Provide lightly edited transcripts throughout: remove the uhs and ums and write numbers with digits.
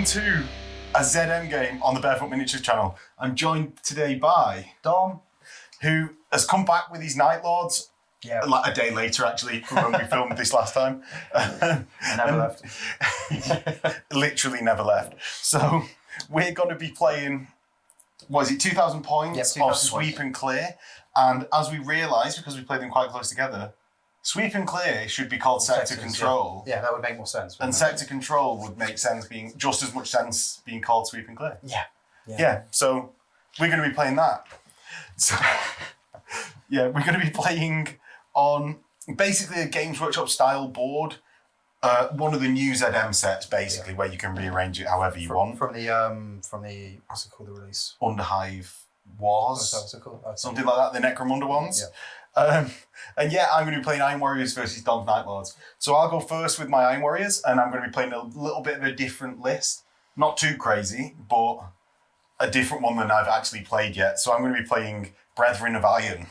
to a ZM game on the Bearfoot Miniatures channel. I'm joined today by Dom, who has come back with his Night Lords. Yeah, like a day later actually from when we filmed this last time. never left. Literally never left. So we're going to be playing, what is it, 2,000 points Yep, 2,000 of Sweep and Clear. And as we realised, because we played them quite close together, Sweep and Clear should be called Sector Control. Yeah, that would make more sense. And Sector Control would make sense being just as much sense being called Sweep and Clear. Yeah. So we're going to be playing that. So yeah, we're going to be playing on basically a Games Workshop style board. One of the new ZM sets, basically, where you can rearrange it however you want. From the what's it called, the release? Underhive Wars. What's it called? Okay. Something like that, the Necromunda ones. Yeah. And yeah, I'm going to be playing Iron Warriors versus Dom's Night Lords. So I'll go first with my Iron Warriors, and I'm going to be playing a little bit of a different list. Not too crazy, but a different one than I've actually played yet. So I'm going to be playing Brethren of Iron,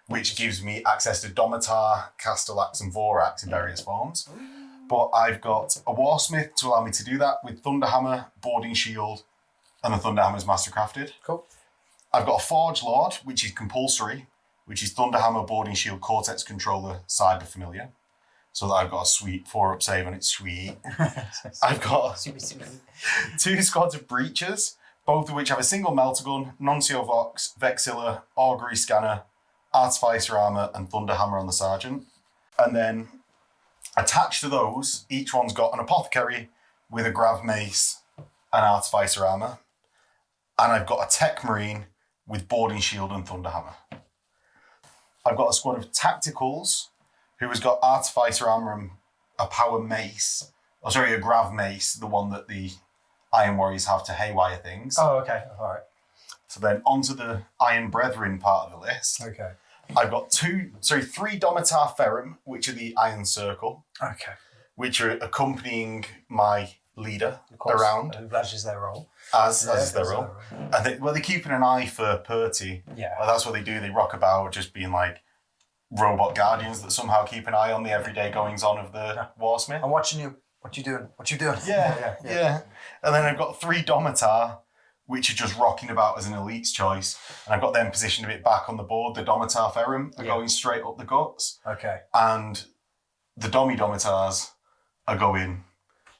which gives me access to Domitar, Castellax, and Vorax in various forms. But I've got a Warsmith to allow me to do that with Thunderhammer, Boarding Shield, and the Thunderhammer's Mastercrafted. Cool. I've got a Forge Lord, which is compulsory, which is Thunderhammer, Boarding Shield, Cortex Controller, Cyber Familiar. So that I've got a sweet 4-up save and it's sweet. I've got 2 squads of Breachers, both of which have a single Melter Gun, Nuncio Vox, Vexilla, Augury Scanner, Artificer Armour, and Thunderhammer on the Sergeant. And then attached to those, each one's got an Apothecary with a Grav Mace and Artificer Armour. And I've got a Tech Marine with Boarding Shield and Thunderhammer. I've got a squad of Tacticals who has got Artificer Armour and a Power Mace. Oh, sorry, a Grav Mace, the one that the Iron Warriors have to haywire things. Oh, okay. All right. So then onto the Iron Brethren part of the list. Okay. I've got 3 Domitar Ferrum, which are the Iron Circle, Okay. which are accompanying my leader Of course. around, That is their role. as is their role. And they're keeping an eye for Purty. Yeah. Well, that's what they do. They rock about just being like robot guardians that somehow keep an eye on the everyday goings on of the Warsmith. I'm watching you. What you doing? What you doing? Yeah. And then I've got 3 Domitar, which are just rocking about as an elite's choice. And I've got them positioned a bit back on the board. The Domitar Ferrum are going straight up the guts. Okay. And the Domitars are going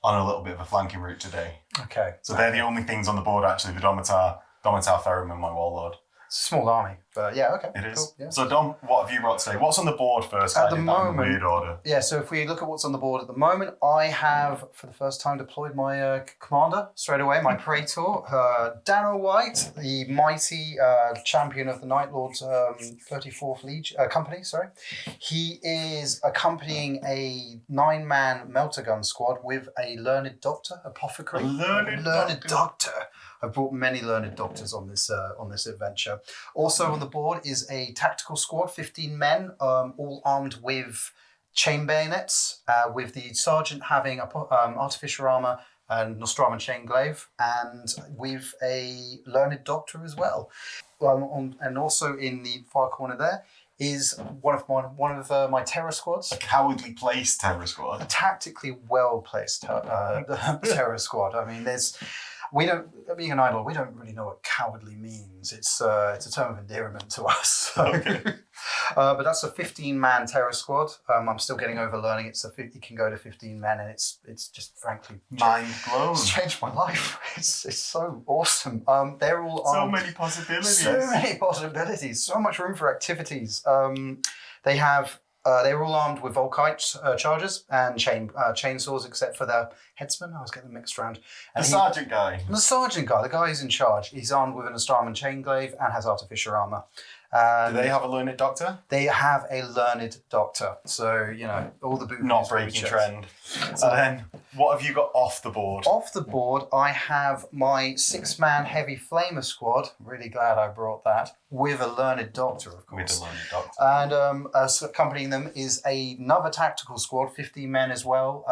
on a little bit of a flanking route today. Okay. So they're the only things on the board, actually, the Domitar Ferrum and my Warlord. It's a small army, but yeah, okay. It is. Cool, yeah. So Dom, what have you brought today? What's on the board first? At the moment, weird order. Yeah, so if we look at what's on the board at the moment, I have, for the first time, deployed my commander straight away, my Praetor, Dano White, the mighty champion of the Night Lords 34th Legion, Company, sorry. He is accompanying a 9-man Melter Gun squad with a Learned Doctor, Apothecary. A learned Doctor. I've brought many Learned Doctors on this adventure. Also on the board is a tactical squad, 15 men, all armed with chain bayonets, with the sergeant having artificial armor and Nostrum and chain glaive, and with a Learned Doctor as well. And also in the far corner there is one of my terror squads. A cowardly placed terror squad. A tactically well placed terror squad. I mean, being an idol, we don't really know what cowardly means. It's a term of endearment to us. Okay. But that's a 15-man terror squad. I'm still getting over learning. It can go to 15 men, and it's just frankly mind blown. It's changed my life. It's so awesome. They're all so many possibilities. So many possibilities. So much room for activities. They were all armed with Volkite chargers and chainsaws, except for their headsman. I was getting them mixed around. And the sergeant guy, the guy who's in charge, he's armed with an Nostrum and chain glaive and has artificial armor. Do they have a Learned Doctor? They have a Learned Doctor. So, all the boots. Not breaking trend. So then, what have you got off the board? Off the board, I have my 6-man Heavy Flamer squad. Really glad I brought that. With a Learned Doctor, of course. With a Learned Doctor. And accompanying them is another tactical squad, 15 men as well,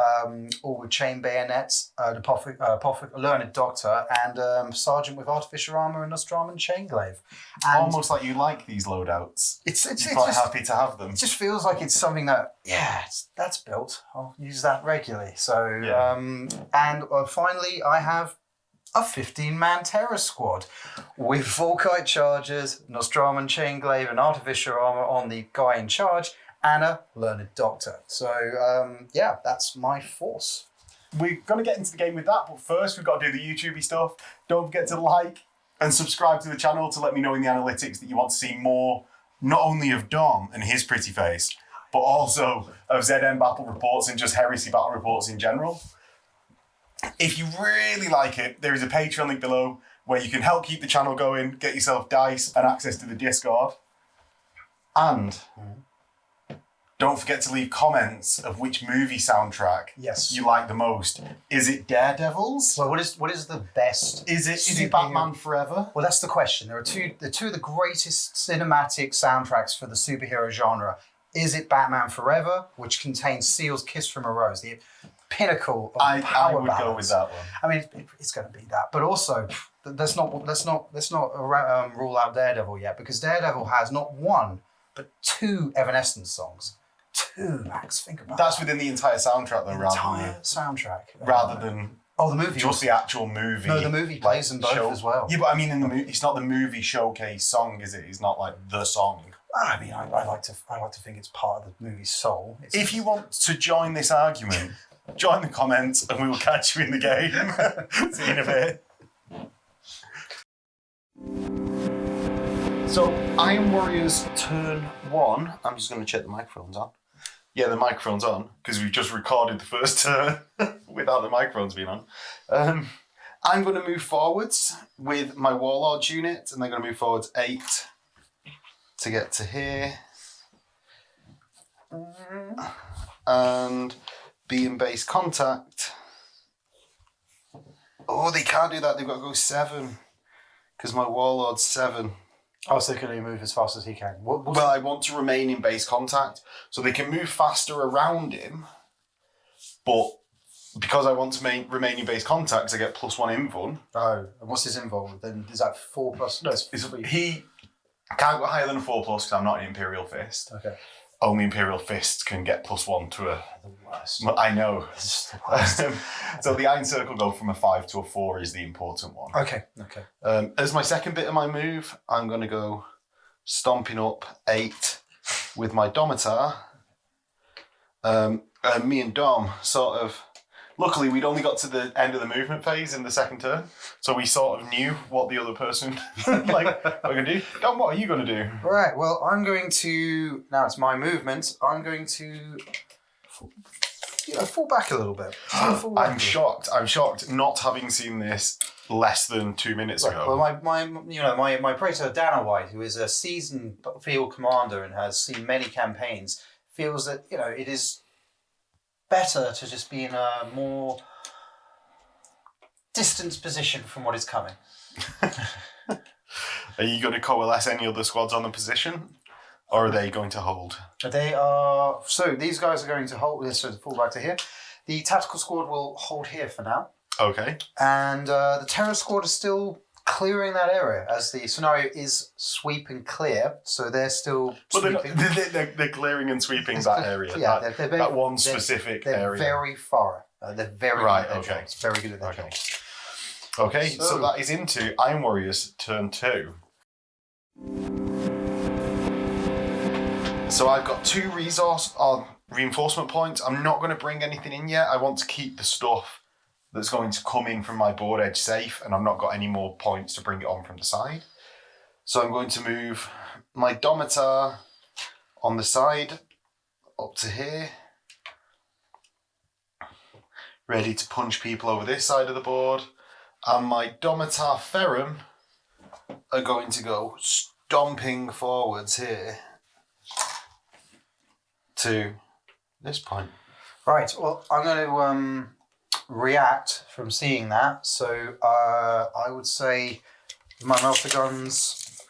all with chain bayonets, a Learned Doctor, and Sergeant with artificial armor and Nostrum and chain glaive. And almost like you like these loadouts. You're quite happy to have them. It just feels like it's something that, that's built. I'll use that regularly. So, Yeah. and finally, I have a 15-man terror squad with Volkite chargers, Nostraman chainglaive and artificial armor on the guy in charge, and a learned doctor. So, yeah, that's my force. We're going to get into the game with that, but first we've got to do the YouTubey stuff. Don't forget to like and subscribe to the channel to let me know in the analytics that you want to see more, not only of Dom and his pretty face, but also of ZN battle reports and just Heresy battle reports in general. If you really like it, there is a Patreon link below where you can help keep the channel going, get yourself dice and access to the Discord. And don't forget to leave comments of which movie soundtrack you like the most. Is it Daredevil's? Well, what is the best? Is it Batman Forever? Well, that's the question. There are two of the greatest cinematic soundtracks for the superhero genre. Is it Batman Forever, which contains Seal's "Kiss from a Rose," the pinnacle of power I would ballads? go with that one. I mean, it's going to be that, but also let's not rule out Daredevil yet, because Daredevil has not one but two Evanescence songs. Two, Max. Think about That's that. within the entire soundtrack, though, Soundtrack. rather than the movie. just the actual movie. No, the movie plays in both as well. Yeah, but I mean, in the movie, it's not the movie showcase song, is it? It's not like the song. I mean, I like to think it's part of the movie's soul. If you want to join this argument, join the comments, and we will catch you in the game. See you in a bit. So, Iron Warriors turn 1. I'm just going to check the microphones on. Yeah, the microphone's on, because we've just recorded the first turn without the microphones being on. I'm going to move forwards with my Warlords unit, and they're going to move forwards 8 to get to here. And be in base contact. Oh, they can't do that. They've got to go 7, because my Warlord's 7. Oh, so can he move as fast as he can? Well, I want to remain in base contact, so they can move faster around him, but because I want to remain in base contact, I get +1 invuln. Oh, and what's his invuln? Then is that 4 plus? No, it's 3. He can't go higher than a 4+ because I'm not an Imperial Fist. Okay. Only Imperial Fists can get +1 to a... The worst. I know. It's the worst. So the Iron Circle go from a 5 to a 4 is the important one. Okay. As my second bit of my move, I'm going to go stomping up 8 with my Domitar. Me and Dom sort of... Luckily, we'd only got to the end of the movement phase in the second turn, so we sort of knew what the other person were going to do. Dom, what are you going to do? Right, well, I'm going to... Now it's my movement. I'm going to... fall back a little bit. I'm shocked not having seen this less than 2 minutes ago. Well, my Praetor Dana White, who is a seasoned field commander and has seen many campaigns, feels that it is better to just be in a more distant position from what is coming. Are you going to coalesce any other squads on the position, or are they going to hold? They are. So these guys are going to hold this. So fall back to here. The tactical squad will hold here for now. Okay. And the terror squad is still clearing that area as the scenario is sweep and clear. So they're still sweeping. They're clearing and sweeping that area. Yeah, that one specific they're area. Very far. They're very right. good at their Okay. jobs. Very good at their jobs. Okay. So that is into Iron Warriors turn 2. So I've got 2 resource on reinforcement points. I'm not going to bring anything in yet. I want to keep the stuff that's going to come in from my board edge safe, and I've not got any more points to bring it on from the side. So I'm going to move my Domitar on the side up to here, ready to punch people over this side of the board, and my Domitar Ferrum are going to go stomping forwards here to this point. Right. Well, I'm going to react from seeing that. So I would say my melter guns,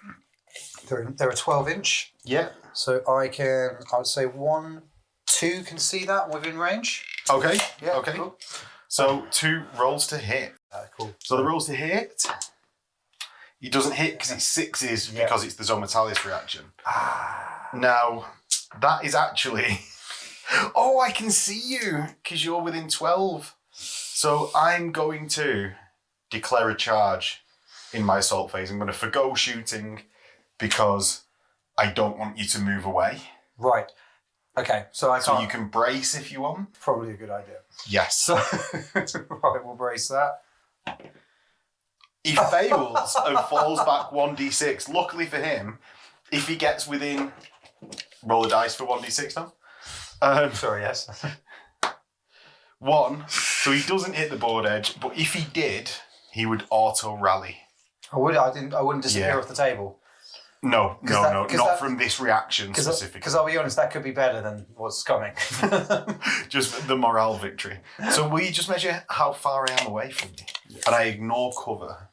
they're a 12-inch. Yeah. So I would say 1, 2 can see that within range. Okay. Yeah. Okay. Cool. So 2 rolls to hit. Cool. So the rolls to hit. He doesn't hit because it's 6s because it's the Zomatalis reaction. Now, that is actually... Oh, I can see you because you're within 12. So I'm going to declare a charge in my assault phase. I'm going to forgo shooting because I don't want you to move away. Right. Okay, so I can't... So you can brace if you want. Probably a good idea. Yes. So, right, we'll brace that. He fails and falls back 1d6. Luckily for him, if he gets within... Roll a dice for 1d6 now. Sorry, yes. 1. So he doesn't hit the board edge, but if he did, he would auto-rally. I wouldn't disappear off the table. No, not from this reaction specifically. Because I'll be honest, that could be better than what's coming. Just the morale victory. So we just measure how far I am away from you. And I ignore cover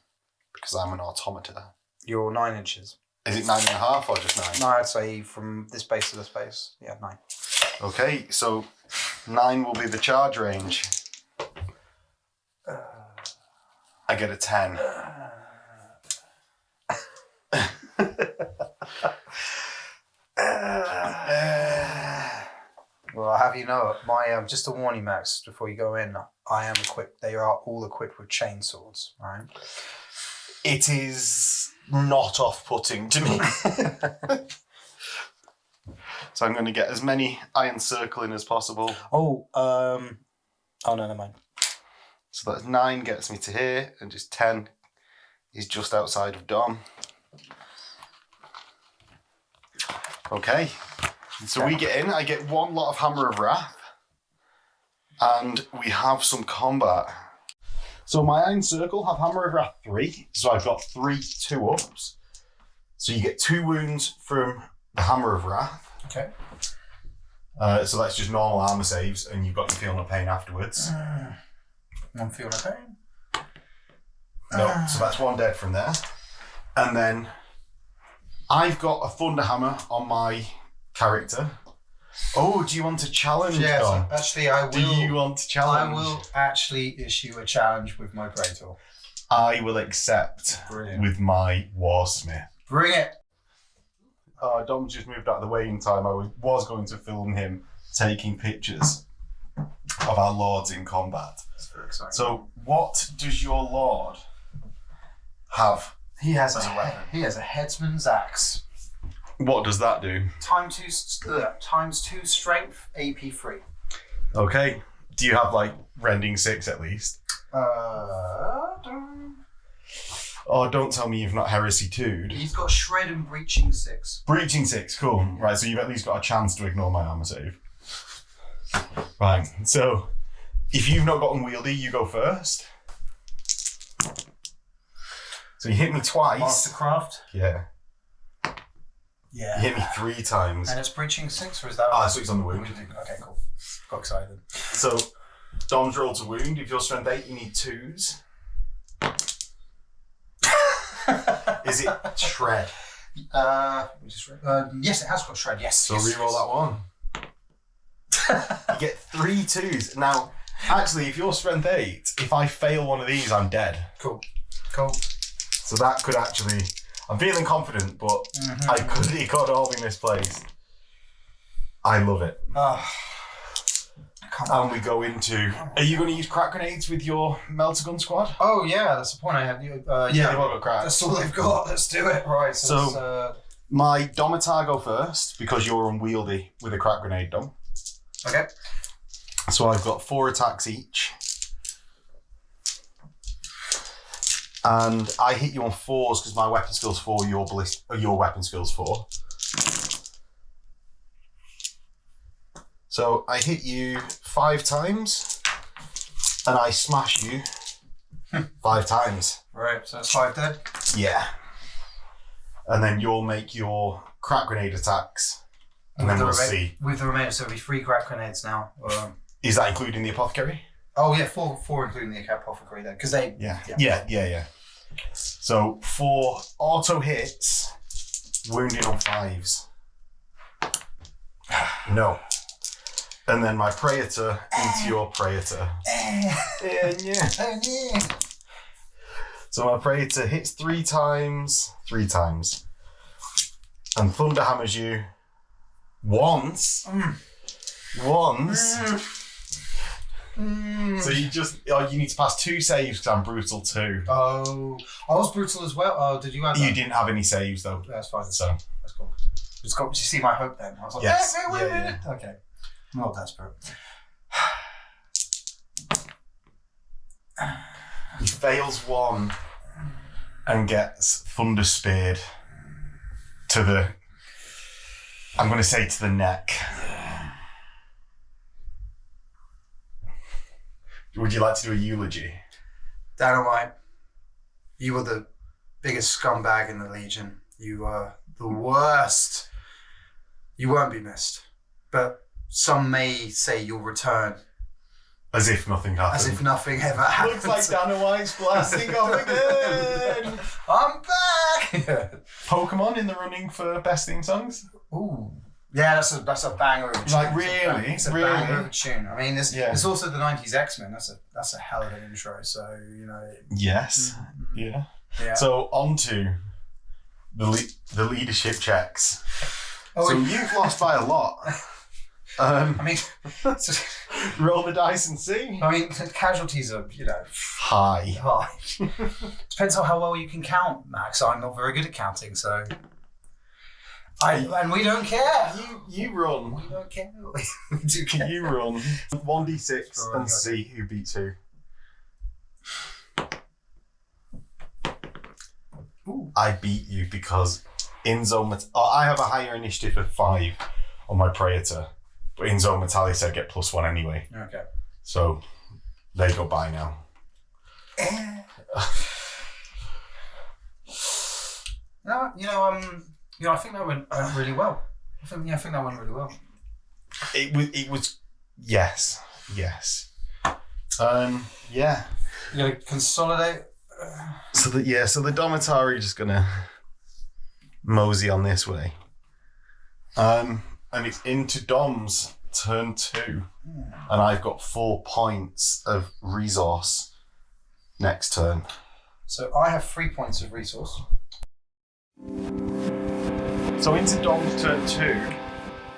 because I'm an automata. You're 9 inches. Is it 9.5 or just 9? No, I'd say from this base to this base. Yeah, 9. Okay, so 9 will be the charge range. I get a 10. Well, I'll have you know, my just to warn you, Max, before you go in, I am equipped. They are all equipped with chain swords, right? It is not off-putting to me. So I'm going to get as many iron circling as possible. Oh, no, never mind. So that's 9 gets me to here, and just 10 is just outside of Dom. Okay. So we get in, I get 1 lot of Hammer of Wrath, and we have some combat. So my Iron Circle have Hammer of Wrath 3, so I've got 3 2-ups. So you get 2 wounds from the Hammer of Wrath. Okay. So that's just normal armor saves, and you've got your feeling of pain afterwards. I'm feeling pain. No, so that's 1 dead from there. And then I've got a Thunder Hammer on my character. Oh, do you want to challenge? Yes, Dom? actually, I will. Do you want to challenge? I will actually issue a challenge with my Praetor. I will accept. Brilliant. With my Warsmith. Bring it. Dom just moved out of the way in time. I was going to film him taking pictures of our lords in combat. That's very exciting. So, what does your lord have? He has as a weapon? He has a headsman's axe. What does that do? Times 2 strength, AP 3. Okay. Do you have like rending 6 at least? Oh, don't tell me you've not Heresy 2'd. He's got shred and breaching 6. Breaching 6, cool. Right, so you've at least got a chance to ignore my armor save. Right, so if you've not got unwieldy, you go first. So you hit me twice. Mastercraft. Yeah. Yeah. You hit me 3 times. And it's breaching 6, or is that? So it's on the wound. Okay, cool. Got excited. So Dom's roll to wound. If you're strength 8, you need 2s. Is it shred? Yes, it has got shred. Yes. So re-roll that one. You get 3 2s. Now, actually, if you're strength 8, if I fail one of these, I'm dead. Cool. So that could actually... I'm feeling confident, but it could all be misplaced. I love it. And we go into... Are you going to use crack grenades with your melter gun squad? Oh, yeah, that's the point I had. They've all got crack. That's all they've got. Let's do it. Right, so my Domitar go first, because you're unwieldy with a crack grenade, Dom. Okay. So I've got 4 attacks each. And I hit you on 4s because my weapon skill's 4, your weapon skill's 4. So I hit you 5 times, and I smash you 5 times. Right, so that's 5 dead? Yeah. And then you'll make your crack grenade attacks, and then we'll see. With the remainder, so it'll be 3 crack grenades now. Is that including the apothecary? Oh yeah, 4 including the apothecary then, because they... Yeah. So 4 auto hits, wounding on 5s. No. And then my Praetor into your Praetor. Yeah. So my Praetor hits 3 times. And Thunder Hammers you once. So you need to pass 2 saves because I'm brutal too. Oh, I was brutal as well. Oh, did you have that? You didn't have any saves though. That's fine. So that's cool. Did you see my hope then? I was like, yes. wait a minute. Okay. I'm not desperate. He fails 1 and gets thunder speared to the, I'm going to say to the neck. Would you like to do a eulogy? Dynamite, you were the biggest scumbag in the Legion. You were the worst. You won't be missed. But some may say you'll return. As if nothing happened. As if nothing ever happened. Looks like Dynamite's blasting off again. I'm back! Pokemon in the running for best theme songs? Ooh. Yeah, that's a banger of a tune. Like, really? It's a banger of a tune. I mean, Yeah. it's also the 90s X-Men. That's a hell of an intro. So, you know. Yes. Yeah. So, on to the leadership checks. Oh, so, you've lost by a lot. I mean, roll the dice and see. I mean, casualties are, you know, high. Depends on how well you can count, Max. I'm not very good at counting, so. And we don't care. You run. We don't care. We do care. You run. 1d6 and see who beats who. Ooh. I beat you because in Zone I have a higher initiative of 5 on my Praetor, but in Zone Metalis I get +1 anyway. Okay. So they go by now. No, I think that went really well. I think that went really well. It was yes. Yeah. You gotta consolidate. So the Domitari are just gonna mosey on this way. And it's into Dom's turn 2. And I've got 4 points of resource next turn. So I have 3 points of resource. So into Dom's turn 2.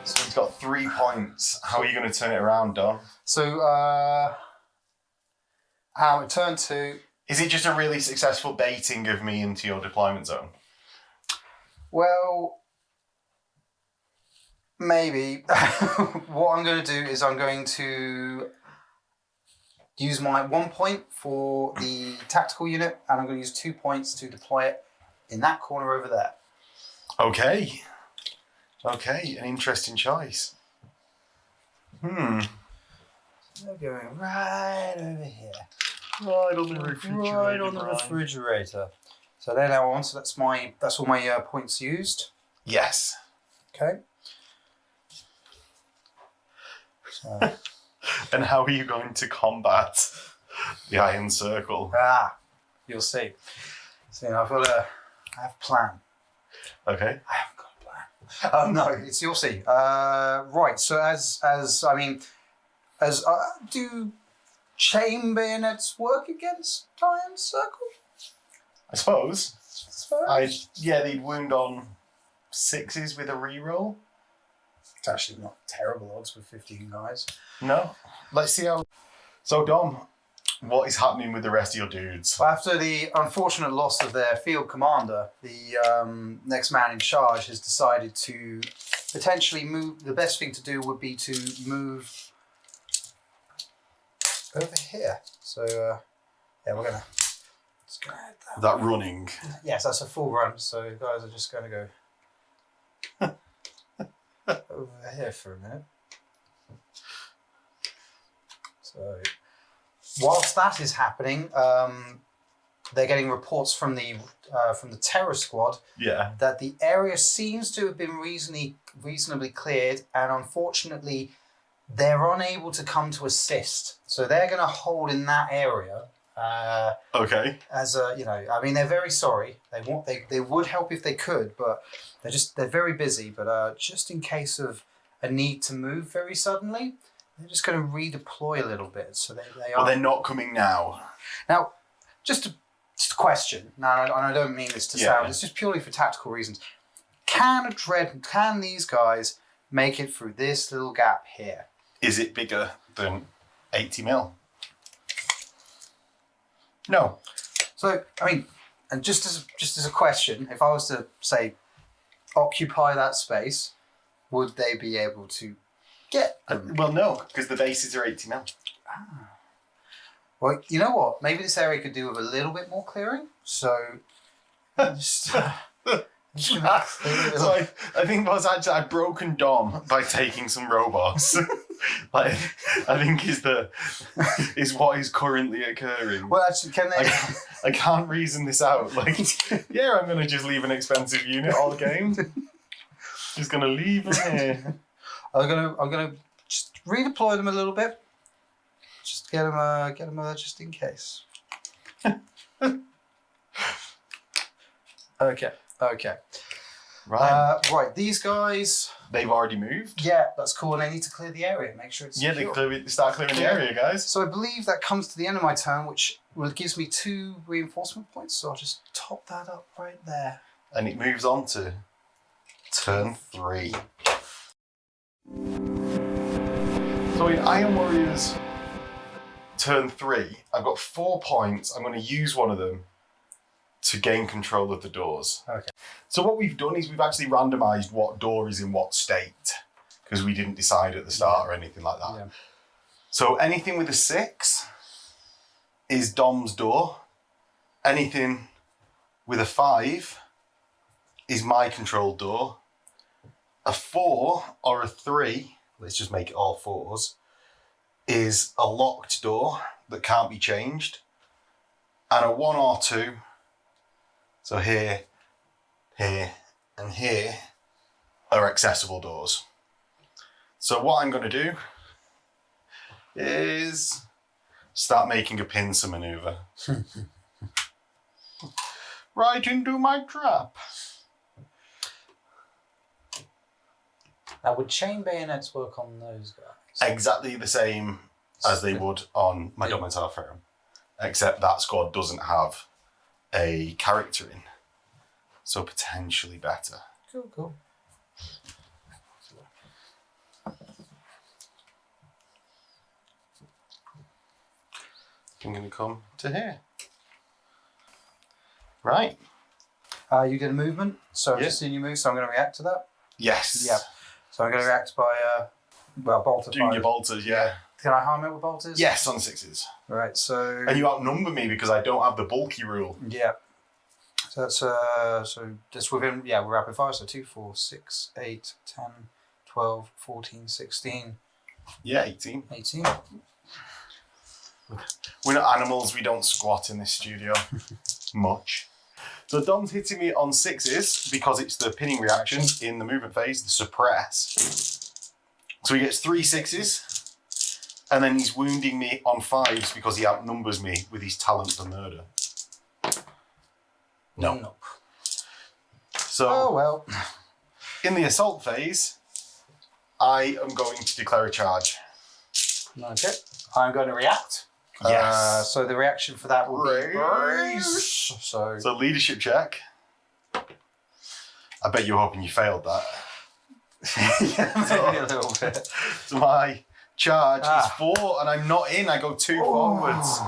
So he's got 3 points. How are you going to turn it around, Dom? So, turn 2. Is it just a really successful baiting of me into your deployment zone? Well, maybe. What I'm going to do is I'm going to use my 1 point for the tactical unit, and I'm going to use 2 points to deploy it in that corner over there. Okay, an interesting choice. They're going right over here. Right on the refrigerator. Right on the refrigerator. So they're now on, so that's all my points used. Yes. Okay. So. And how are you going to combat the Iron Circle? You'll see. So I have a plan. Okay. I haven't got a plan. No, you'll see. Right. So do chain bayonets work against Iron Circle? I suppose. They'd wound on 6s with a reroll. It's actually not terrible odds with 15 guys. No. Let's see how. So Dom, what is happening with the rest of your dudes? After the unfortunate loss of their field commander, the next man in charge has decided to potentially move. The best thing to do would be to move over here. So, we're going to head that running. Yes, that's a full run. So, guys are just going to go over here for a minute. So, whilst that is happening, they're getting reports from the terror squad that the area seems to have been reasonably cleared, and unfortunately, they're unable to come to assist. So they're going to hold in that area. Okay. They're very sorry. They would help if they could, but they're very busy. But just in case of a need to move very suddenly, they're just going to redeploy a little bit. So they are. But they're not coming now. Now, just a question. Now, and I don't mean this to sound. It's just purely for tactical reasons. Can these guys make it through this little gap here? Is it bigger than 80 mil. No. So, I mean, and just as a question, if I was to say, occupy that space, would they be able to get them? Well, no, because the bases are 80 mil. Well, you know what? Maybe this area could do with a little bit more clearing. So, just gonna clear it So up. I think what's actually I've broken Dom by taking some robots. Like I think is what is currently occurring. Well, actually, can they? I can't reason this out. Like, yeah, I'm gonna just leave an expensive unit all game. Just gonna leave them here. I'm gonna just redeploy them a little bit. Just get them just in case. Okay. Right. Right. These guys. They've already moved. Yeah, that's cool. And they need to clear the area. Make sure it's Yeah, secure. they start clearing the area, guys. So I believe that comes to the end of my turn, which gives me 2 reinforcement points. So I'll just top that up right there. And it moves on to turn 3. So in Iron Warriors turn 3, I've got 4 points. I'm going to use one of them to gain control of the doors. Okay. So what we've done is we've actually randomized what door is in what state, because we didn't decide at the start or anything like that. Yeah. So anything with a 6 is Dom's door. Anything with a 5 is my controlled door. A 4 or a 3, let's just make it all 4s, is a locked door that can't be changed. And a 1 or 2, so here, here, and here, are accessible doors. So what I'm going to do is start making a pincer maneuver. Right into my trap. Now, would chain bayonets work on those guys? Exactly the same as they would on my Dominator Pharaoh, except that squad doesn't have a character in, so potentially better. Cool. I'm going to come to here. Right. You get a movement, so I've just seen you move, so I'm going to react to that. Yes. Yeah. So I'm going to react by, bolter Doing fire. your bolters, yeah. Can I harm it with bolters? Yes, on 6s. Right, so... And you outnumber me because I don't have the bulky rule. Yeah. So that's, so just within, we're rapid fire, so 2, 4, 6, 8, 10, 12, 14, 16. Yeah, 18. 18. We're not animals, we don't squat in this studio. Much. So Dom's hitting me on 6s because it's the pinning reaction in the movement phase, the suppress. So he gets 3 6s, and then he's wounding me on 5s because he outnumbers me with his talent for murder. No. Nope. So Oh, well. in the assault phase, I am going to declare a charge. Okay. I'm going to react. Yes. So the reaction for that will be Raise. So leadership check. I bet you're hoping you failed that. Yeah, maybe a little bit. So my charge is 4 and I'm not in, I go 2 forwards.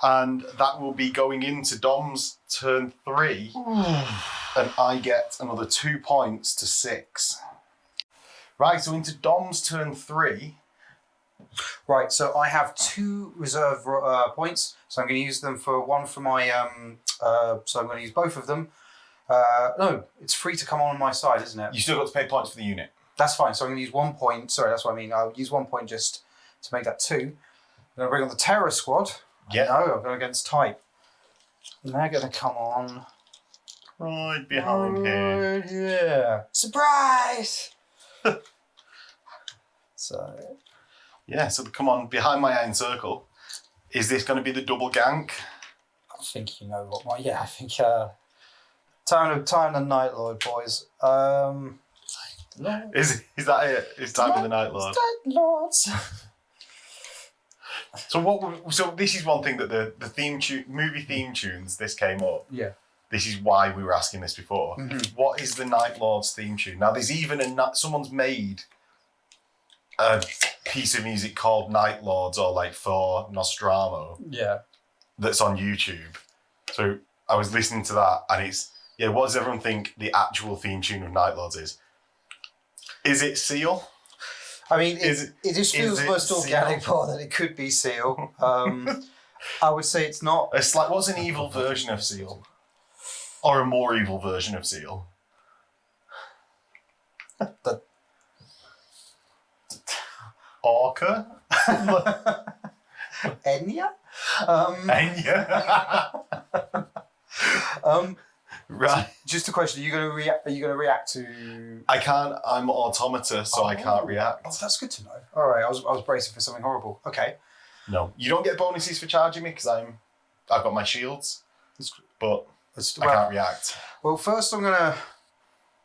And that will be going into Dom's turn 3. And I get another 2 points to 6. Right, so into Dom's turn 3. Right, so I have 2 reserve points, so I'm going to use them for one for my, so I'm going to use both of them. No, it's free to come on my side, isn't it? You still got to pay points for the unit. That's fine, so I'm going to use 1 point, sorry, that's what I mean, I'll use 1 point just to make that 2. I'm going to bring on the Terror Squad. Yeah. No, I'm going against type. And they're going to come on. Right behind here. Right here. Surprise! So... Yeah, so they come on behind my iron circle. Is this going to be the double gank? I think you know what my... Yeah, I think... Time the Night Lord, boys. Is that it? It's time of the Night Lord. Night Lords. So this is one thing that the theme tune, movie theme tunes, this came up. Yeah. This is why we were asking this before. Mm-hmm. What is the Night Lord's theme tune? Now there's even someone's made a piece of music called Night Lords or like for Nostromo. Yeah. That's on YouTube. So I was listening to that, and it's what does everyone think the actual theme tune of Night Lords is? Is it Seal? I mean, it just feels the most organic part that it could be Seal. I would say it's not. It's like, what's an evil version of Seal? Or a more evil version of Seal? Orca? Enya? Enya? Right. Just a question: Are you going to react to? I can't. I'm automata, so I can't react. Oh, that's good to know. All right, I was bracing for something horrible. Okay. No, you don't get bonuses for charging me because I've got my shields, but I can't react. Well, first I'm gonna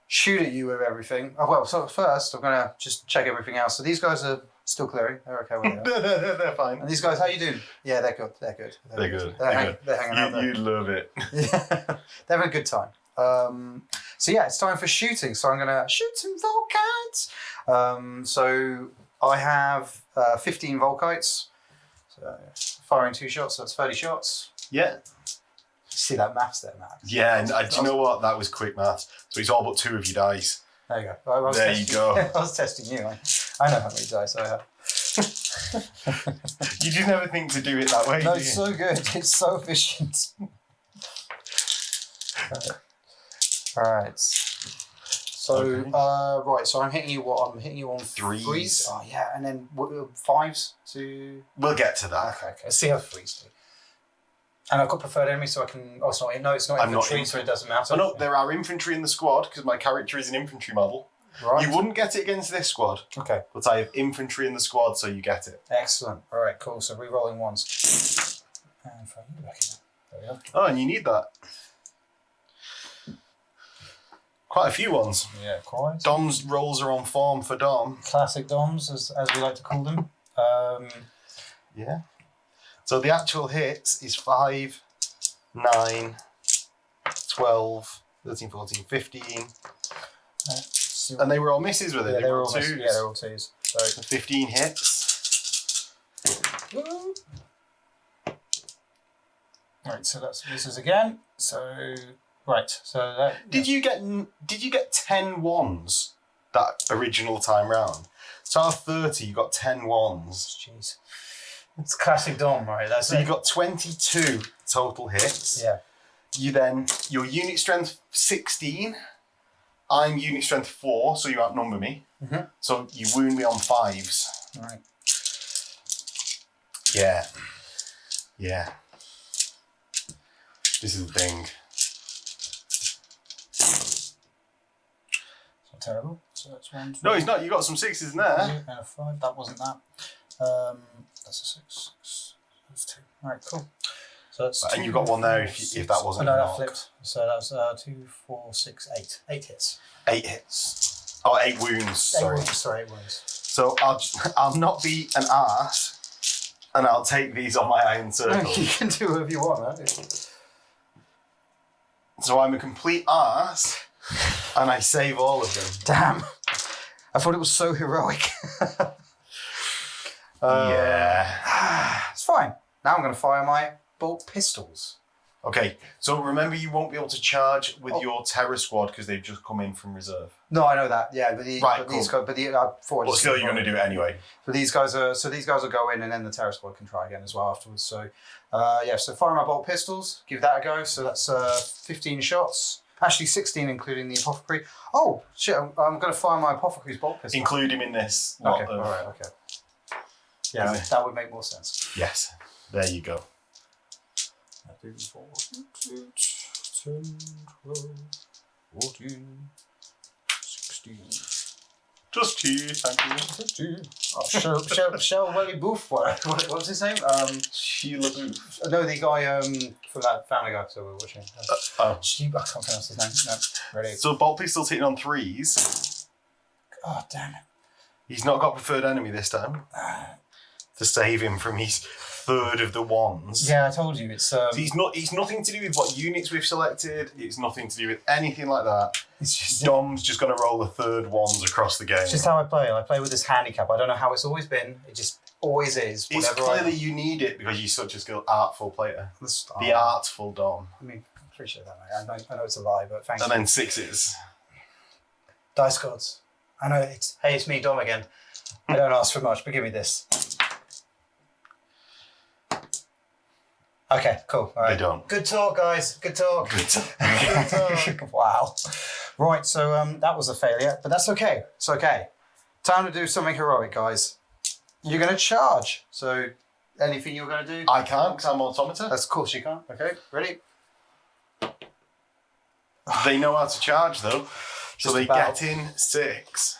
shoot at you with everything. Oh well, so first I'm gonna just check everything else. So these guys are still clearing. They're okay with it. They're fine. And these guys, how you doing? Yeah, they're good. They're good. They're good. They're hanging out there. You love it. Yeah, they're having a good time. So yeah, it's time for shooting. So I'm gonna shoot some Volkites. So I have 15 Volkites. So firing 2 shots, so that's 30 shots. Yeah. See that maths there, Matt? Yeah, and do you know what? That was quick maths. So it's all but 2 of your dice. There you go. There you go. I was testing you. I know how many dice I have. You just never think to do it that way, No, do you? it's so good. It's so efficient. All right. So, right. So I'm hitting you. What? I'm hitting you on threes. Oh yeah, and then fives to. We'll get to that. Okay. Let's see how threes do. And I've got preferred enemy, so I can. Oh, sorry. No, it's not infantry, so it doesn't matter. Oh no, there are infantry in the squad because my character is an infantry model. Right. You wouldn't get it against this squad. Okay. But I have infantry in the squad, so you get it. Excellent. All right. Cool. So re-rolling ones. And throw you back in. There we go. Oh, and you need that. Quite a few ones. Yeah, quite. Dom's rolls are on form for Dom. Classic Doms, as we like to call them. Yeah. So the actual hits is 5, 9, 12, 13, 14, 15. And they were all misses with it. Yeah, they were all twos. twos. Yeah, they're all twos. So 15 hits. Right, so that's misses again. So right, so that. Did you get 10 ones that original time round? So out of 30, you got 10 ones. Jeez, it's classic Dom, right? That's so you got 22 total hits. Yeah. You then your unit strength 16. I'm unit strength 4, so you outnumber me. Mm-hmm. So you wound me on 5s. Right. Yeah. Yeah. This is the thing. It's not terrible. So that's 1, 2, No, he's not. You got some 6s in there. and a 5. That wasn't that. That's a 6. That's 2. All right, cool. So that's And you got one there if that wasn't. No, that flipped. So that was 2, 4, 6, 8. 8 hits. 8 hits. Oh, 8 wounds. Sorry. 8 wounds. So I'll not be an arse, and I'll take these on my iron circle. You can do whatever you want, right? So I'm a complete arse, and I save all of them. Damn. I thought it was so heroic. Yeah. It's fine. Now I'm going to fire my bolt pistols. Okay, so remember you won't be able to charge with your terror squad because they've just come in from reserve. No, I know that. Yeah, but these guys. But still, you're going to do it anyway. But these guys will go in, and then the terror squad can try again as well afterwards. So, so fire my bolt pistols. Give that a go. So that's 15 shots. Actually, 16 including the apothecary. Oh shit! I'm going to fire my apothecary's bolt pistol. Include him in this. Okay. All right. Okay. Yeah, that would make more sense. Yes. There you go. 4, 6, 10, 12, 14, 16. Just 2, thank you. Oh, Shell Welly Booth. What's his name? Sheila Booth. No, the guy from that Family Guy episode we were watching. I can't pronounce his name. No, ready. So bolt pistol's hitting on 3s. Oh, damn it. He's not got preferred enemy this time. to save him from his third of the wands. Yeah, I told you it's. So it's nothing to do with what units we've selected. It's nothing to do with anything like that. It's just Dom's just going to roll the third wands across the game. It's just how I play. I play with this handicap. I don't know how it's always been. It just always is. It's clearly you need it because you're such a artful player. The artful Dom. I mean, appreciate that, mate. I know it's a lie, but thanks. And then sixes. Dice gods. I know it's me, Dom again. I don't ask for much, but give me this. Okay, cool. All right. They don't. Good talk, guys. Good talk. Good talk. Good talk. Wow. Right, so that was a failure, but that's okay. It's okay. Time to do something heroic, guys. You're going to charge. So anything you're going to do? I can't because I'm automata. Of course you can't. Okay, ready? They know how to charge though. So they get in 6.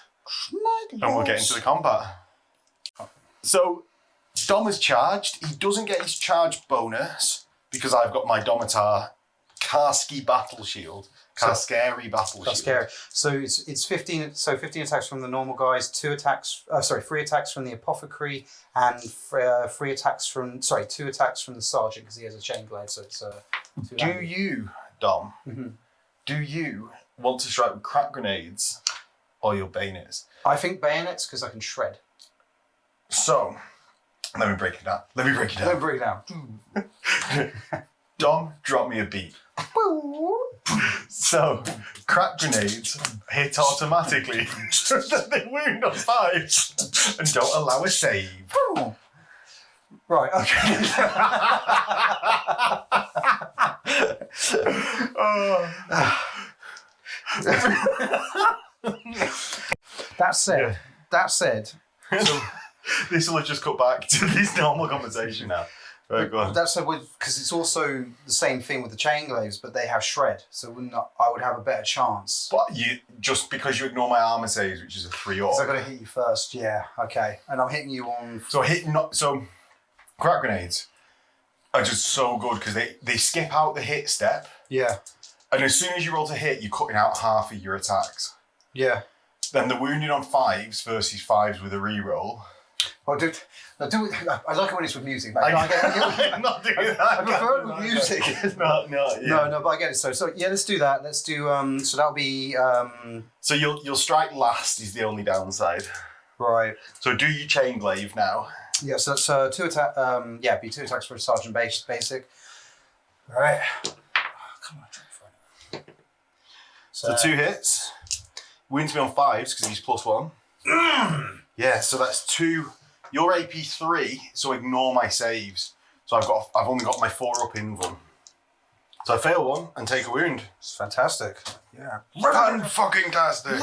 And we'll get into the combat. So Dom is charged. He doesn't get his charge bonus because I've got my Domitar Karski Battle Shield. Karskari Battle Shield. Karskari. So it's 15. So 15 attacks from the normal guys. 3 attacks from the apothecary, and 2 attacks from the sergeant because he has a chain blade. So it's 2. Do you, Dom? Mm-hmm. Do you want to strike with crack grenades or your bayonets? I think bayonets because I can shred. So let me break it down. Let me break it down. Dom, drop me a beat. So, crack grenades hit automatically so that they wound on 5 and don't allow a save. Right, okay. That said. So, this will have just cut back to this normal conversation now. Right, go on. That's because it's also the same thing with the chain glaives, but they have shred, so I would have a better chance. But just because you ignore my armor saves, which is a 3 or. So I got to hit you first, yeah. Okay, and I'm hitting you on. So crack grenades are just so good because they skip out the hit step. Yeah. And as soon as you roll to hit, you're cutting out half of your attacks. Yeah. Then the wounded on 5s versus 5s with a reroll. Oh, dude. I like it when it's with music. But I'm not doing that. I prefer it with music. No, but I get it. So yeah, let's do that. Let's do. So that'll be. So you'll strike last is the only downside. Right. So do you chain glaive now? Yeah. So that's 2 attack. Be 2 attacks for a sergeant basic. All right. Oh, come on, try for it. So 2 hits. Wounds me on 5s because he's +1. Yeah. So that's 2. You're AP 3, so ignore my saves. So I've only got my 4 up in one. So I fail 1 and take a wound. It's fantastic. Yeah. Fan-fucking-tastic.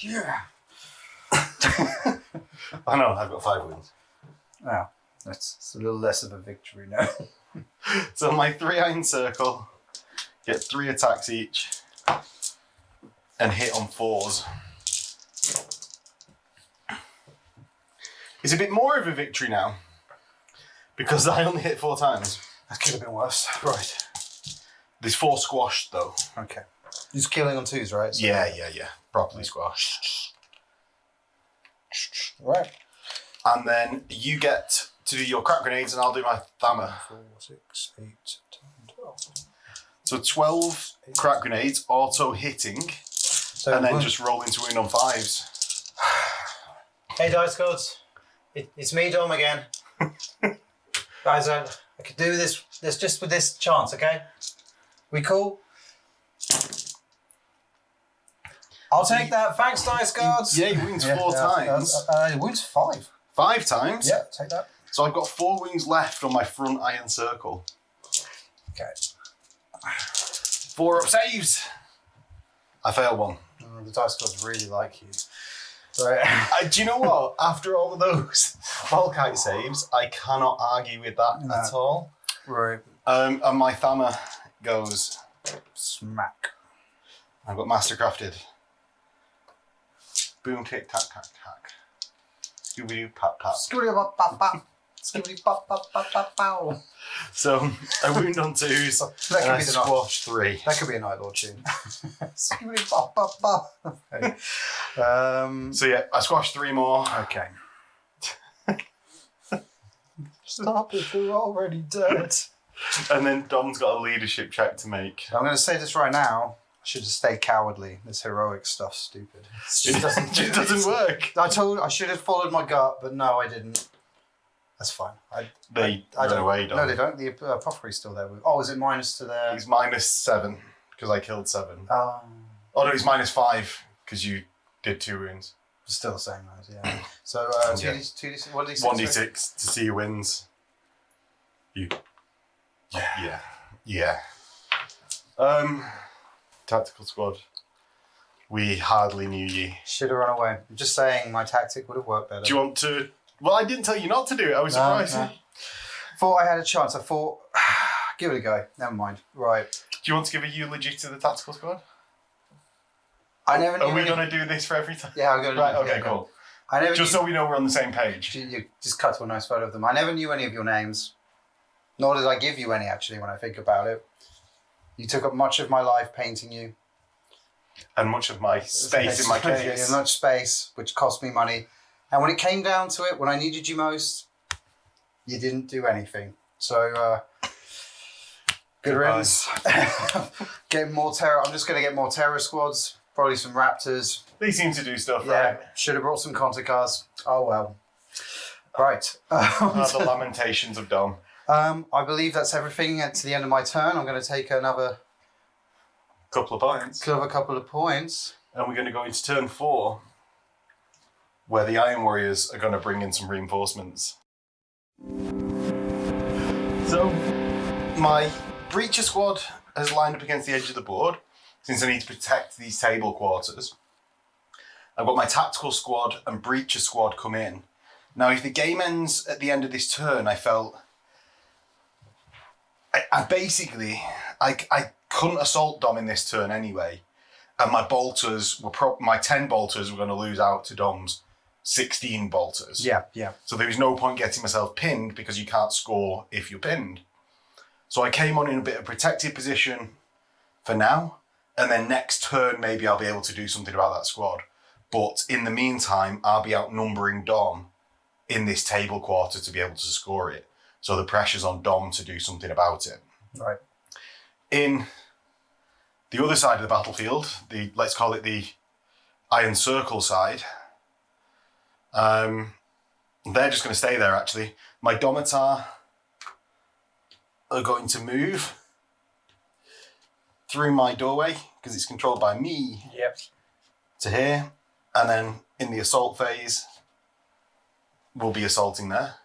Yeah. I know, I've got 5 wounds. Wow. It's a little less of a victory now. So my 3 iron circle get 3 attacks each and hit on 4s. It's a bit more of a victory now because I only hit 4 times. That could have been worse. Right. There's 4 squashed though. Okay. He's killing on 2s, right? So Yeah. Properly squashed. Right. And then you get to do your crack grenades and I'll do my thammer. 4, 6, 8, 10, 12. So 12 crack grenades, auto hitting, So and then just roll into wound on 5s. Hey, Dice Gods. It's me, Dom, again. Guys, I could do this just with this chance, okay? We cool? I'll take that. Thanks, Dice Gods. Yeah, he wounds 4 times. He wounds 5. 5 times? Yeah, take that. So I've got 4 wounds left on my front iron circle. Okay. 4 up saves. I fail 1. The Dice Gods really like you. Right. Do you know what? After all of those Volkite saves, I cannot argue with that at all. Right. And my Thammer goes smack. I've got Mastercrafted. Boom, tick, tack, tack, tack. Scooby-Doo, pap, pap. Scooby-Doo, Scooby-Doo, So, a wound on 2s, and I squash 3. That could be a Night Lord tune. So yeah, I squashed 3 more. Okay. Stop it, they're already dead. And then Dom's got a leadership check to make. I'm going to say this right now. I should have stayed cowardly. This heroic stuff's stupid. It doesn't work. I should have followed my gut, but no, I didn't. That's fine. They run away, Dom. No, they don't. The apothecary's still there. Oh, is it minus to their... He's -7 because I killed 7. Oh, no, he's -5 because you did 2 wounds. still the same as, yeah. So, Yeah. 2d6, what did he 1d6 to see who wins. Yeah. Tactical squad. We hardly knew ye. Should have run away. I'm just saying my tactic would have worked better. Do you want to... Well, I didn't tell you not to do it. I was surprised. No. Thought I had a chance. I thought, give it a go. Never mind. Right. Do you want to give a eulogy to the tactical squad? I never knew Are we going to do this for every time? Yeah, I'm going to Right, do okay, yeah, cool. I never Just knew... so we know we're on the same page. You just cut to a nice photo of them. I never knew any of your names. Nor did I give you any, actually, when I think about it. You took up much of my life painting you. And much of my space in my case. Much space, which cost me money. And when it came down to it, when I needed you most, you didn't do anything. So, good riddance. Get more terror. I'm just going to get more terror squads. Probably some raptors. They seem to do stuff, Yeah, right? should have brought some Conta cars. Oh, well. Right. The lamentations of Dom. I believe that's everything. To the end of my turn, I'm going to take another Couple of points. couple of points. And we're going to go into turn 4, where the Iron Warriors are going to bring in some reinforcements. So, my Breacher squad has lined up against the edge of the board, since I need to protect these table quarters. I've got my Tactical squad and Breacher squad come in. Now, if the game ends at the end of this turn, I felt... I basically couldn't assault Dom in this turn anyway, and my bolters were my 10 bolters were going to lose out to Dom's 16 bolters. Yeah. So there was no point getting myself pinned because you can't score if you're pinned. So I came on in a bit of protected position for now, and then next turn maybe I'll be able to do something about that squad. But in the meantime, I'll be outnumbering Dom in this table quarter to be able to score it. So the pressure's on Dom to do something about it. Right. In the other side of the battlefield, let's call it the Iron Circle side, they're just going to stay there, actually. My Domitar are going to move through my doorway, because it's controlled by me, Yep. to here. And then in the assault phase, we'll be assaulting there.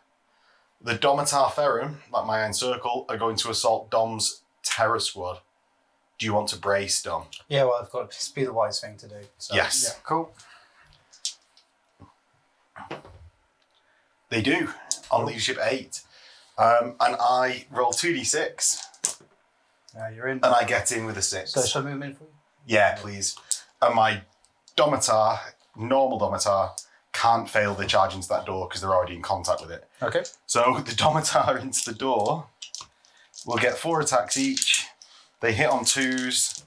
The Domitar Ferrum, like my Iron Circle, are going to assault Dom's Terror Squad. Do you want to brace, Dom? Yeah, well, I've got to be the wise thing to do. So, Yes. Yeah, cool. They do, on leadership 8. And I roll 2d6, You're in. and I get in with a 6. So shall I move them in for you? Yeah, please. And my Domitar, normal Domitar, can't fail the charge into that door because they're already in contact with it. Okay. So the Domitar into the door will get 4 attacks each. They hit on 2s.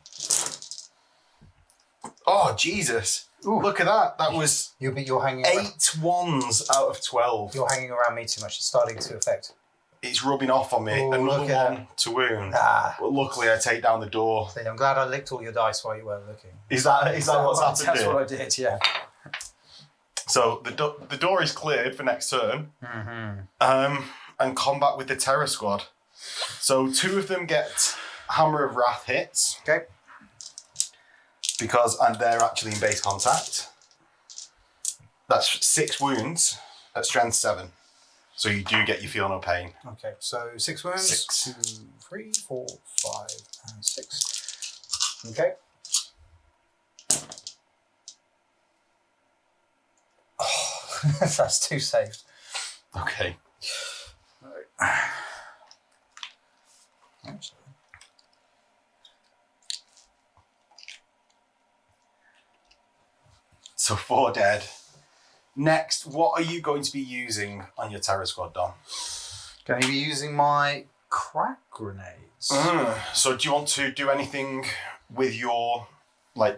Oh, Jesus. Ooh. Look at that. That was You're hanging. 8 1s out of 12. You're hanging around me too much. It's starting to affect. It's rubbing off on me. Oh, Another look at one to wound. Ah. But luckily, I take down the door. See, I'm glad I licked all your dice while you weren't looking. Is that what's happened That's here? what I did. Yeah. So the door is cleared for next turn. Mm-hmm. And combat with the Terror Squad. So 2 of them get Hammer of Wrath hits. Okay. Because they're actually in base contact. That's 6 wounds at strength 7. So you do get your feel no pain. Okay. So 6 wounds. 6. 2, 3, 4, 5, and 6. Okay. Oh, that's 2 saved. Okay. Actually. So 4 dead. Next, what are you going to be using on your Terror Squad, Dom? Going to be using my crack grenades. So do you want to do anything with your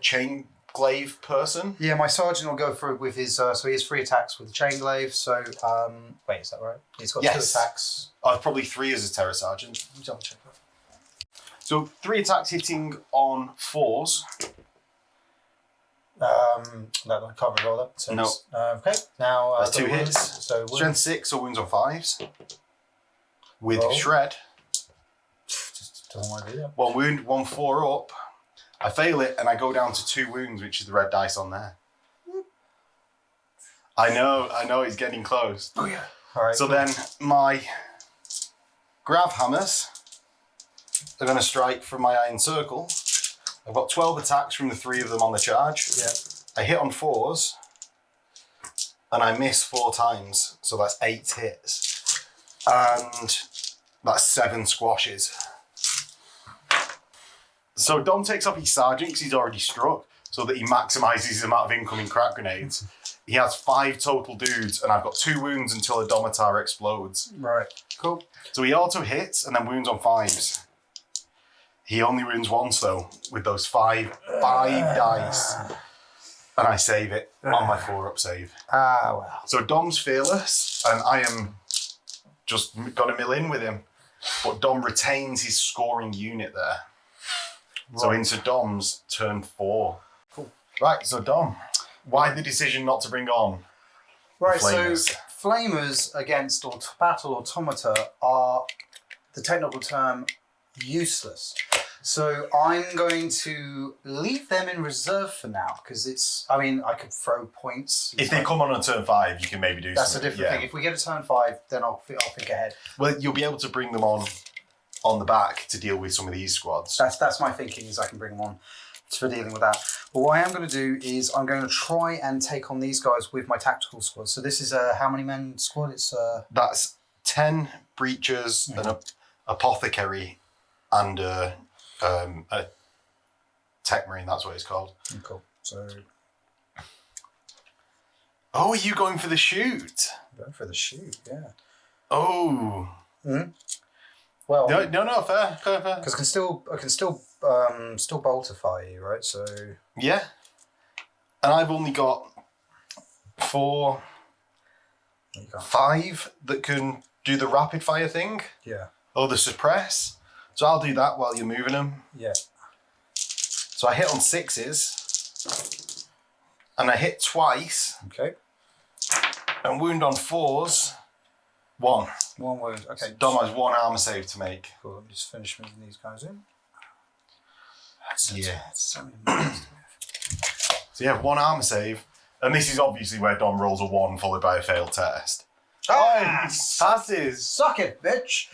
chain glaive person. Yeah, my sergeant will go through with his. So he has 3 attacks with the chain glaive. So wait, is that right? He's got 2 attacks. Probably 3 as a terror sergeant. Double check that. So 3 attacks hitting on 4s. No, I can't roll that. So No. Okay. Now That's the 2 wounds. hits. So wounds. Strength 6 or wounds on 5s. With Roll. shred. Just doesn't want to do that. 1 wound, 1 4 up. I fail it and I go down to 2 wounds, which is the red dice on there. I know, it's getting close. Oh yeah. All right. So then my grav hammers are going to strike from my iron circle. I've got 12 attacks from the 3 of them on the charge. Yeah. I hit on 4s and I miss 4 times. So that's 8 hits. And that's 7 squashes. So Dom takes off his sergeant because he's already struck so that he maximises his amount of incoming crack grenades. He has 5 total dudes and I've got 2 wounds until a Domitar explodes. Right. Cool. So he auto hits and then wounds on 5s. He only wounds once though with those 5 dice. And I save it on my 4-up save. Ah, well. So Dom's fearless and I am just going to mill in with him. But Dom retains his scoring unit there. Right. So into Dom's turn 4. Cool. Right, so Dom, why the decision not to bring on Right, Flamers? so Flamers against battle automata are, the technical term, useless. So I'm going to leave them in reserve for now because I could throw points. If they come on turn 5, you can maybe do That's something. a different thing. If we get a turn 5, then I'll think ahead. Well, you'll be able to bring them on the back to deal with some of these squads. That's my thinking, is I can bring them on for dealing with that. But what I am going to do is I'm going to try and take on these guys with my tactical squad. So this is a how many men squad? It's That's 10 breachers, an apothecary, and a tech marine. That's what it's called. cool. So Oh, are you going for the shoot? going for the shoot, yeah. Oh. Mm-hmm. Well, No, fair. because I can still boltify you, right? So Yeah. And I've only got 4, there you go. 5 that can do the rapid fire thing. Yeah, Or the suppress. So I'll do that while you're moving them. yeah. So I hit on 6s. And I hit twice. Okay. And wound on 4s. 1. 1 wound. Okay. Dom has 1 armor save to make. Cool. Let me just finish moving these guys in. Yeah. So many moves to move. So yeah, 1 armor save. And this is obviously where Dom rolls a 1 followed by a failed test. Ah, Passes. suck it, bitch.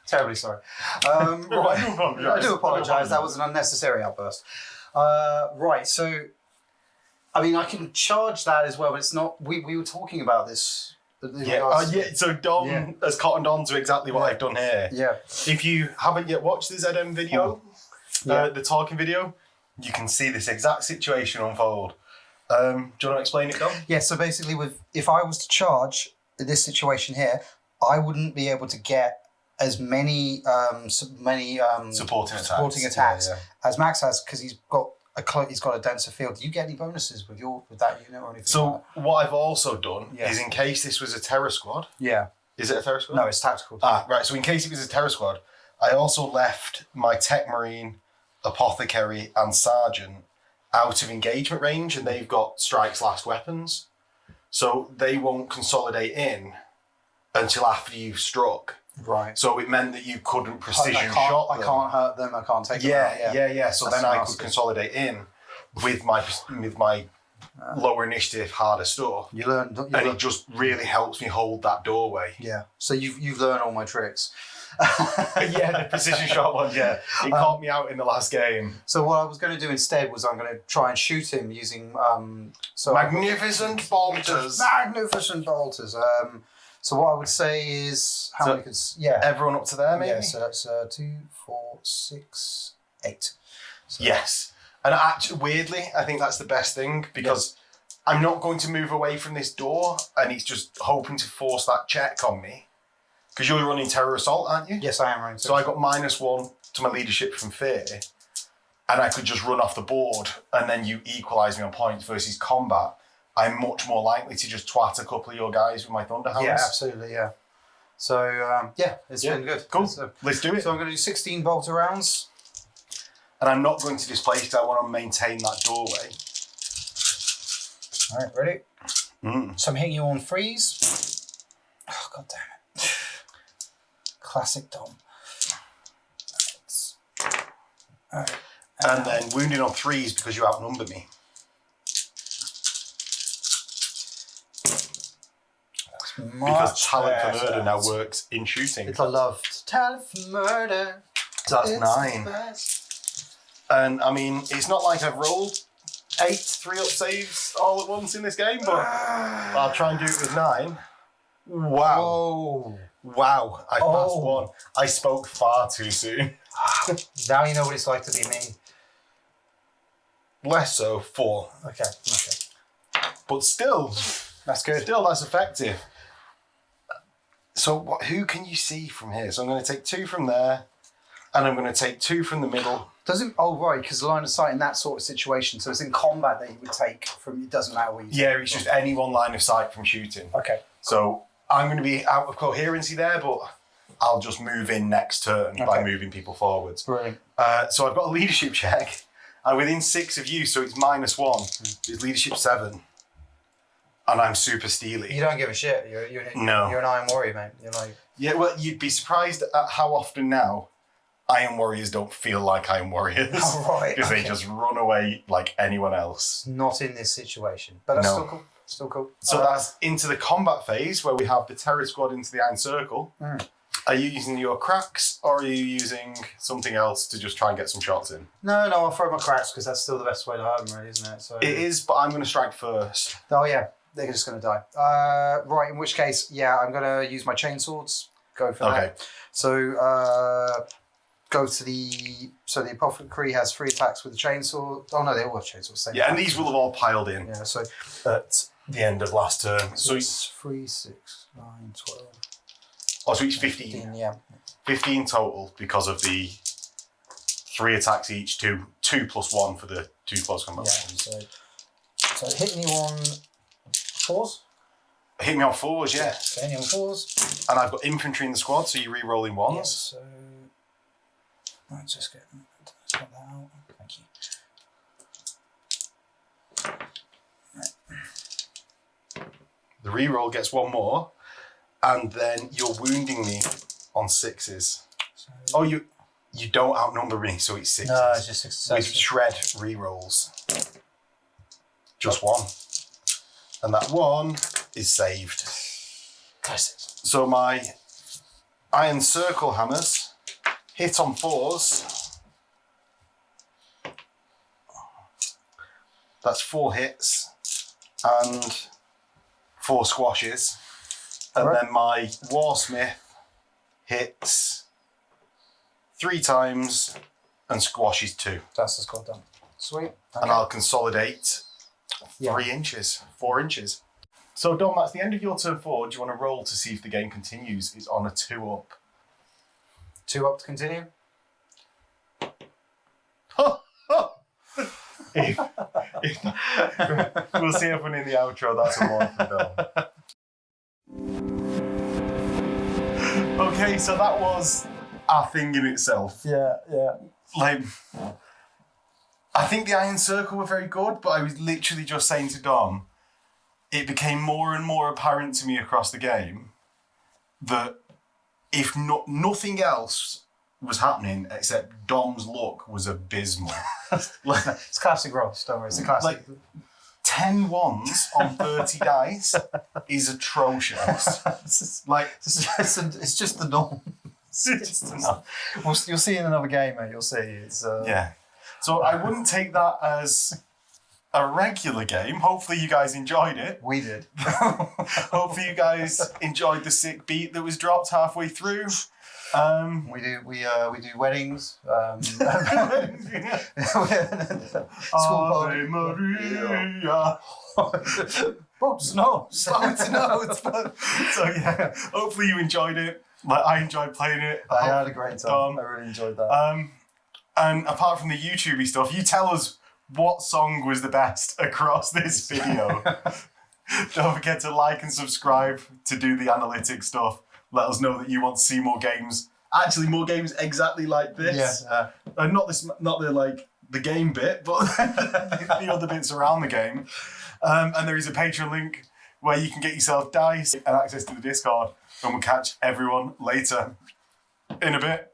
Terribly sorry. Right. I do apologise. That was an unnecessary outburst. Right. So, I mean, I can charge that as well, but it's not. We were talking about this. Yeah. So Dom has cottoned on to exactly what I've done here. Yeah. If you haven't yet watched the ZM video, the talking video, you can see this exact situation unfold. Do you want to explain it, Dom? Yeah. So basically, if I was to charge this situation here, I wouldn't be able to get as many Supporting attacks Yeah. as Max has because he's got a denser field. Do you get any bonuses with that unit or anything? So like what I've also done is, in case this was a terror squad. that? Yeah. Is it a terror squad? No, it's tactical. Right. So in case it was a terror squad, I also left my tech marine, apothecary, and sergeant out of engagement range, and they've got strikes last weapons, so they won't consolidate in until after you've struck. Right. So it meant that you couldn't precision I shot them. I can't hurt them. I can't take them out. Yeah. So That's then I nasty. could consolidate in with my lower initiative, harder stuff, and it just really helps me hold that doorway. Yeah. So you've learned all my tricks. Yeah, the precision shot one. Yeah, it caught me out in the last game. So what I was going to do instead was I'm going to try and shoot him using Magnificent bolters. Magnificent bolters. So what I would say is how many could Everyone up to there, maybe? Yeah, so that's 2, 4, 6, 8. So, yes. And actually, weirdly, I think that's the best thing because I'm not going to move away from this door and it's just hoping to force that check on me. Because you're running terror assault, aren't you? Yes, I am running. So I got -1 to my leadership from fear. and I could just run off the board and then you equalise me on points versus combat, I'm much more likely to just twat a couple of your guys with my Thunderhounds. Yeah, absolutely, yeah. So, it's been good. Cool. So, let's do it. So I'm going to do 16 bolter rounds. And I'm not going to displace because I want to maintain that doorway. All right, ready? So I'm hitting you on freeze. Oh, God damn it. Classic Dom. All right. And then wounding on 3s because you outnumber me. Because talent for murder now works in shooting. It's a loved talent for murder. So that's 9. And I mean, it's not like I've rolled 8 3-up saves all at once in this game, but I'll try and do it with 9. Wow. Whoa. Wow. I passed 1. I spoke far too soon. Now you know what it's like to be me. Less so, 4. Okay. But still, That's good. Still, that's effective. So who can you see from here? So I'm going to take 2 from there, and I'm going to take 2 from the middle. Right, because the line of sight in that sort of situation, so it's in combat that you would take from, it doesn't matter where you Yeah, it's just any one line of sight from shooting. Okay. So I'm going to be out of coherency there, but I'll just move in next turn by moving people forwards. Brilliant. So I've got a leadership check. I'm within 6 of you, so it's -1. It's leadership 7. And I'm super steely. You don't give a shit. You're an Iron Warrior, mate. You're like... Yeah, well, you'd be surprised at how often now Iron Warriors don't feel like Iron Warriors. Oh, right. Because they just run away like anyone else. Not in this situation. But that's still cool. Still cool. So that's into the combat phase where we have the Terror Squad into the Iron Circle. Are you using your cracks or are you using something else to just try and get some shots in? No, I'll throw my cracks because that's still the best way to hurt them, really, isn't it? So it is, but I'm going to strike first. Oh, yeah. They're just going to die. Right, in which case, yeah, I'm going to use my chainswords. Go for that. So go to the... So the Apothecary has 3 attacks with the chainsaw. Oh, no, they all have chainsaws. Yeah, and these will have all piled in. Yeah, so... At the end of last turn. So it's 3, 6, 9, 12... Oh, so it's 15. Yeah. 15 total because of the 3 attacks each, 2 plus 1 for the 2 close combat weapons. So hitting you on 4s? Hit me on 4s, yeah. Okay, hitting on 4s. And I've got infantry in the squad, so you're re-rolling 1s. Yeah, so... Let's just get that out. Thank you. Right. The re-roll gets 1 more. And then you're wounding me on 6s. So you don't outnumber me, so it's 6s. No, it's just 6s. With shred re-rolls. Just 1. And that 1 is saved. So my Iron Circle hammers hit on 4s. That's 4 hits and 4 squashes. And then my Warsmith hits 3 times and squashes 2. That's the squad done. Sweet. Okay. And I'll consolidate 3 inches, 4 inches. So Dom, that's the end of your turn 4. Do you want to roll to see if the game continues? It's on a 2-up. 2-up to continue? We'll see everyone in the outro. That's a 1 for Dom. Okay, so that was a thing in itself. Yeah. Like, I think the Iron Circle were very good, but I was literally just saying to Dom, it became more and more apparent to me across the game that if nothing else was happening except Dom's luck was abysmal. It's classic Ross, don't worry. It's a classic. Like, 10 1s on 30 dice is atrocious. It's just the norm. You'll see in another game, mate. You'll see. It's yeah. So I wouldn't take that as a regular game. Hopefully you guys enjoyed it. We did. Hopefully you guys enjoyed the sick beat that was dropped halfway through. We do weddings. Ave Maria. No. So yeah, hopefully you enjoyed it. Like I enjoyed playing it. I had a great time. I really enjoyed that. And apart from the YouTubey stuff, you tell us what song was the best across this video. Don't forget to like and subscribe to do the analytics stuff. Let us know that you want to see more games. Actually, more games exactly like this. Yeah. Not the game bit, but the other bits around the game. And there is a Patreon link where you can get yourself dice and access to the Discord. And we'll catch everyone later. In a bit.